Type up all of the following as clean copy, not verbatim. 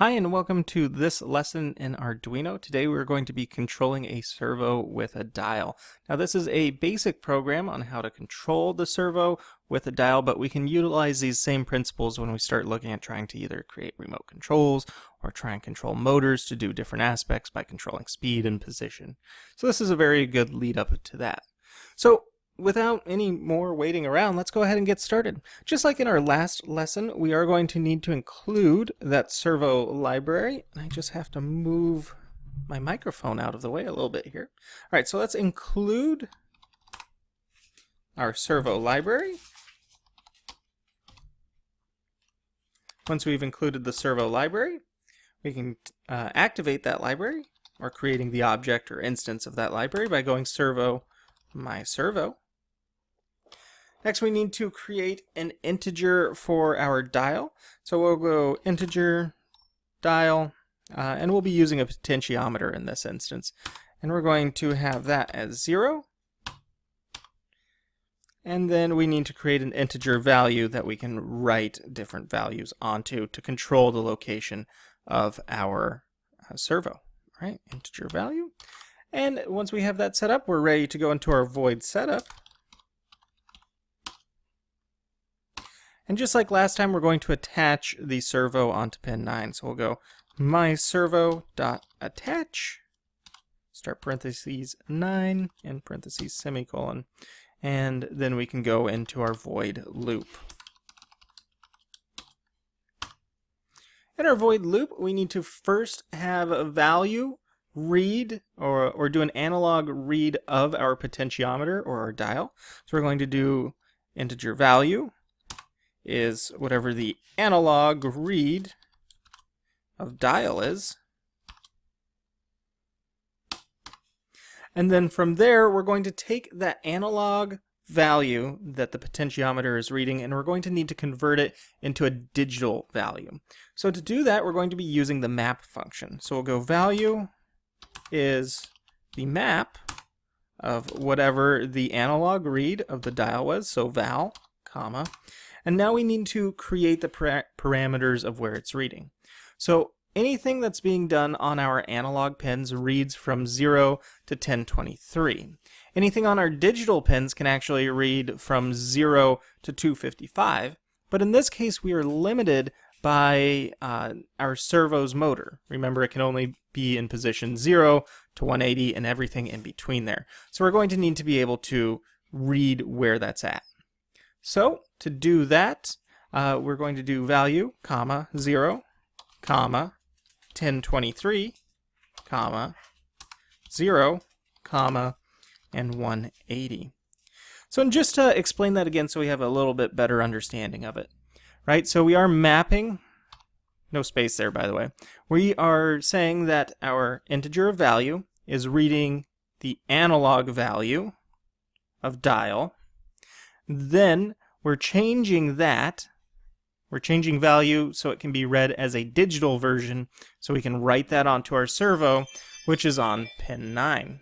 Hi and welcome to this lesson in Arduino. Today we're going to be controlling a servo with a dial. Now this is a basic program on how to control the servo with a dial, but we can utilize these same principles when we start looking at trying to either create remote controls or try and control motors to do different aspects by controlling speed and position. So this is a very good lead up to that. So without any more waiting around, let's go ahead and get started. Just like in our last lesson, we are going to need to include that servo library. I just have to move my microphone out of the way a little bit here. All right, so let's include our servo library. Once we've included the servo library, we can activate that library, or creating the object or instance of that library by going servo my servo. Next, we need to create an integer for our dial. So we'll go integer dial, and we'll be using a potentiometer in this instance. And we're going to have that as 0. And then we need to create an integer value that we can write different values onto to control the location of our servo. All right, integer value. And once we have that set up, we're ready to go into our void setup. And just like last time, we're going to attach the servo onto pin 9. So we'll go myservo.attach, start parentheses 9, and parentheses semicolon. And then we can go into our void loop. In our void loop, we need to first have a value read or do an analog read of our potentiometer or our dial. So we're going to do integer value is whatever the analog read of dial is. And then from there, we're going to take that analog value that the potentiometer is reading, and we're going to need to convert it into a digital value. So to do that, we're going to be using the map function. So we'll go value is the map of whatever the analog read of the dial was, so val, comma. And now we need to create the parameters of where it's reading. So anything that's being done on our analog pins reads from 0 to 1023. Anything on our digital pins can actually read from 0 to 255. But in this case, we are limited by our servo's motor. Remember, it can only be in position 0 to 180 and everything in between there. So we're going to need to be able to read where that's at. So to do that, we're going to do value, comma, 0, comma, 1023, comma, 0, comma, and 180. So just to explain that again so we have a little bit better understanding of it, right? So we are mapping, no space there by the way, we are saying that our integer of value is reading the analog value of dial. Then we're changing that. We're changing value so it can be read as a digital version, so we can write that onto our servo, which is on pin 9.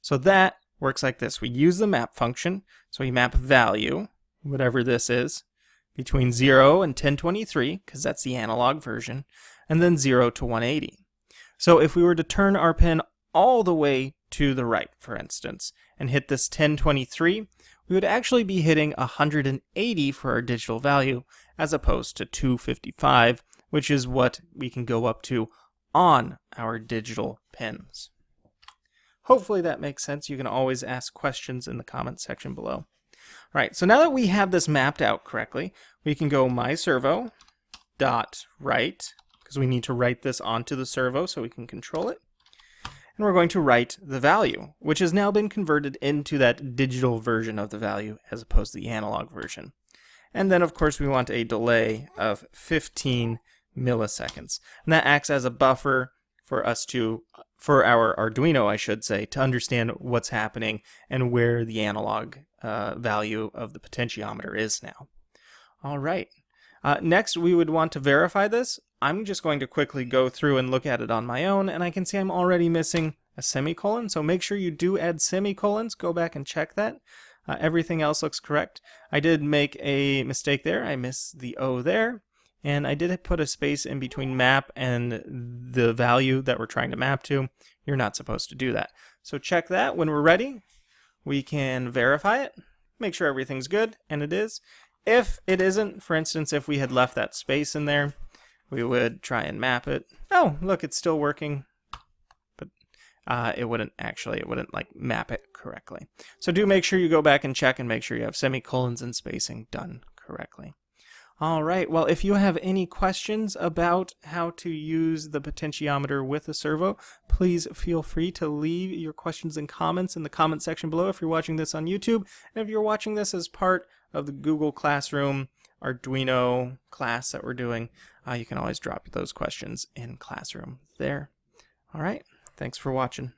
So that works like this. We use the map function, so we map value, whatever this is, between 0 and 1023, because that's the analog version, and then 0 to 180. So if we were to turn our pin all the way to the right, for instance, and hit this 1023, we would actually be hitting 180 for our digital value as opposed to 255, which is what we can go up to on our digital pins. Hopefully that makes sense. You can always ask questions in the comments section below. All right, so now that we have this mapped out correctly, we can go myservo.write, because we need to write this onto the servo so we can control it. And we're going to write the value, which has now been converted into that digital version of the value as opposed to the analog version. And then, of course, we want a delay of 15 milliseconds. And that acts as a buffer for us for our Arduino, I should say, to understand what's happening and where the analog value of the potentiometer is now. All right. Next, we would want to verify this. I'm just going to quickly go through and look at it on my own, and I can see I'm already missing a semicolon, so make sure you do add semicolons. Go back and check that. Everything else looks correct. I did make a mistake there. I missed the O there. and I did put a space in between map and the value that we're trying to map to. You're not supposed to do that. So check that. When we're ready, we can verify it, make sure everything's good, and it is. If it isn't, for instance, if we had left that space in there, we would try and map it. Oh, look, it's still working. But it wouldn't like map it correctly. So do make sure you go back and check and make sure you have semicolons and spacing done correctly. All right, well, if you have any questions about how to use the potentiometer with a servo, please feel free to leave your questions and comments in the comment section below if you're watching this on YouTube. And if you're watching this as part of the Google Classroom Arduino class that we're doing, you can always drop those questions in Classroom there. All right, thanks for watching.